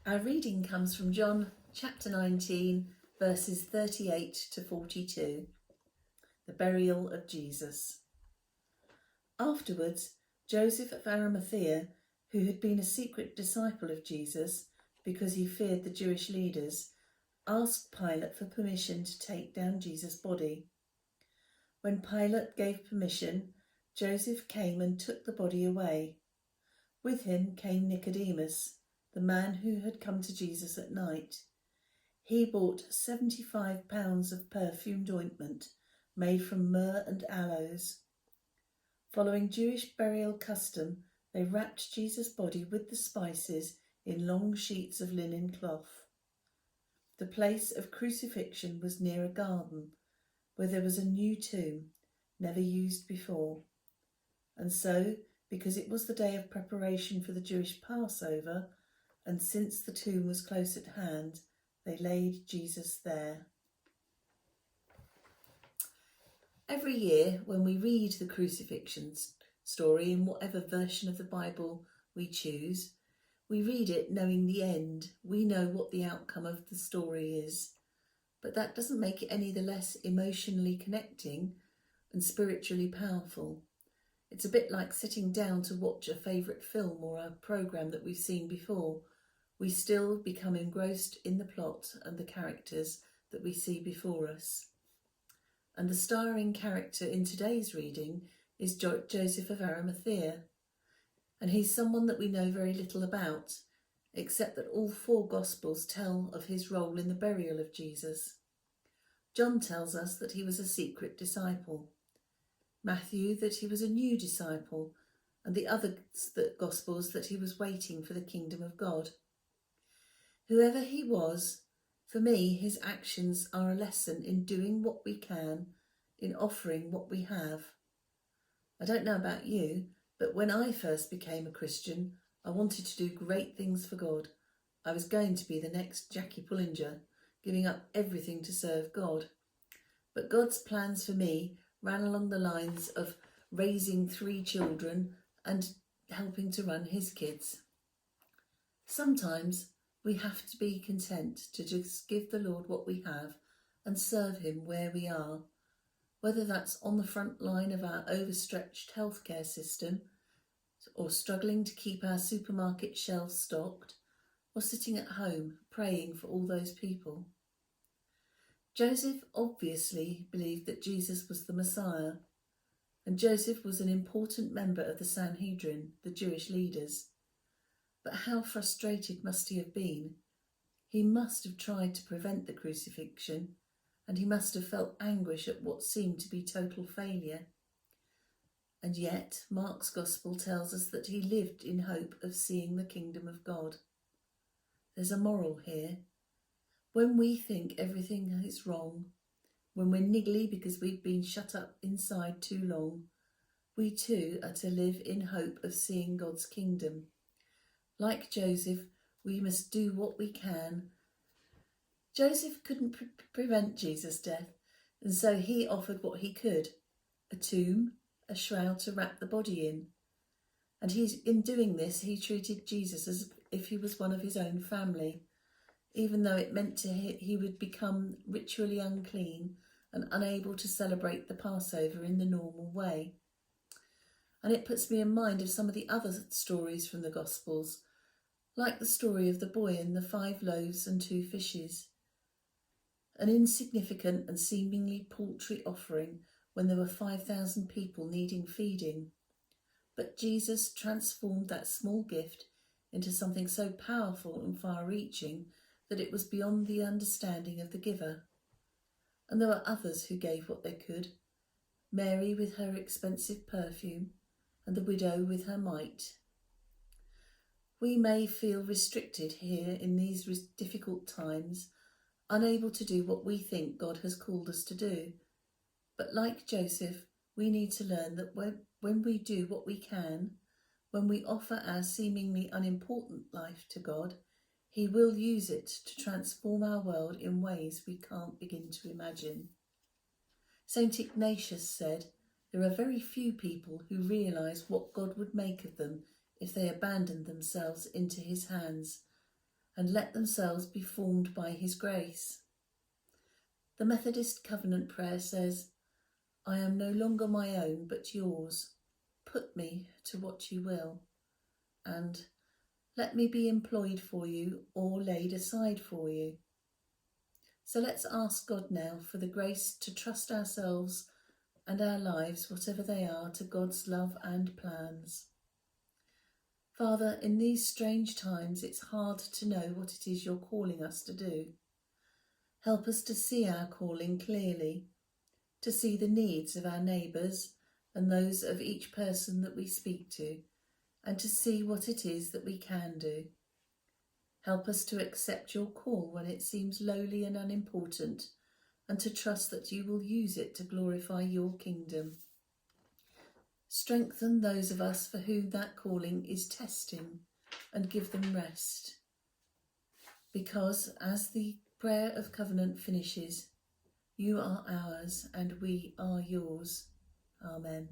Our reading comes from John chapter 19, verses 38 to 42, the burial of Jesus. Afterwards, Joseph of Arimathea, who had been a secret disciple of Jesus because he feared the Jewish leaders, asked Pilate for permission to take down Jesus' body. When Pilate gave permission, Joseph came and took the body away. With him came Nicodemus, the man who had come to Jesus at night. He bought 75 pounds of perfumed ointment made from myrrh and aloes. Following Jewish burial custom, they wrapped Jesus' body with the spices in long sheets of linen cloth. The place of crucifixion was near a garden, where there was a new tomb, never used before. And so, because it was the day of preparation for the Jewish Passover, and since the tomb was close at hand, they laid Jesus there. Every year, when we read the crucifixion story in whatever version of the Bible we choose, we read it knowing the end. We know what the outcome of the story is. But that doesn't make it any the less emotionally connecting and spiritually powerful. It's a bit like sitting down to watch a favourite film or a programme that we've seen before. We still become engrossed in the plot and the characters that we see before us. And the starring character in today's reading is Joseph of Arimathea. And he's someone that we know very little about, except that all four Gospels tell of his role in the burial of Jesus. John tells us that he was a secret disciple. Matthew that he was a new disciple, and the other Gospels that he was waiting for the kingdom of God. Whoever he was, for me, his actions are a lesson in doing what we can, in offering what we have. I don't know about you, but when I first became a Christian, I wanted to do great things for God. I was going to be the next Jackie Pullinger, giving up everything to serve God. But God's plans for me ran along the lines of raising 3 children and helping to run his kids. Sometimes we have to be content to just give the Lord what we have and serve him where we are, whether that's on the front line of our overstretched healthcare system, or struggling to keep our supermarket shelves stocked, or sitting at home praying for all those people. Joseph obviously believed that Jesus was the Messiah, and Joseph was an important member of the Sanhedrin, the Jewish leaders. But how frustrated must he have been? He must have tried to prevent the crucifixion, and he must have felt anguish at what seemed to be total failure. And yet, Mark's Gospel tells us that he lived in hope of seeing the kingdom of God. There's a moral here. When we think everything is wrong, when we're niggly because we've been shut up inside too long, we too are to live in hope of seeing God's kingdom. Like Joseph, we must do what we can. Joseph couldn't prevent Jesus' death, and so he offered what he could: a tomb, a shroud to wrap the body in. And in doing this, he treated Jesus as if he was one of his own family, even though it meant he would become ritually unclean and unable to celebrate the Passover in the normal way. And it puts me in mind of some of the other stories from the Gospels, like the story of the boy and the 5 loaves and 2 fishes. An insignificant and seemingly paltry offering when there were 5,000 people needing feeding. But Jesus transformed that small gift into something so powerful and far-reaching that it was beyond the understanding of the giver. And there were others who gave what they could: Mary with her expensive perfume, and the widow with her mite. We may feel restricted here in these difficult times, unable to do what we think God has called us to do. But like Joseph, we need to learn that when we do what we can, when we offer our seemingly unimportant life to God, he will use it to transform our world in ways we can't begin to imagine. St. Ignatius said, "There are very few people who realise what God would make of them if they abandoned themselves into his hands. and let themselves be formed by his grace. The Methodist Covenant Prayer says, I am no longer my own but yours. Put me to what you will. And let me be employed for you or laid aside for you. So let's ask God now for the grace to trust ourselves and our lives, whatever they are, to God's love and plans. Father, in these strange times, it's hard to know what it is you're calling us to do. Help us to see our calling clearly, to see the needs of our neighbours and those of each person that we speak to, and to see what it is that we can do. Help us to accept your call when it seems lowly and unimportant, and to trust that you will use it to glorify your kingdom. Strengthen those of us for whom that calling is testing, and give them rest. Because as the prayer of covenant finishes, you are ours and we are yours. Amen.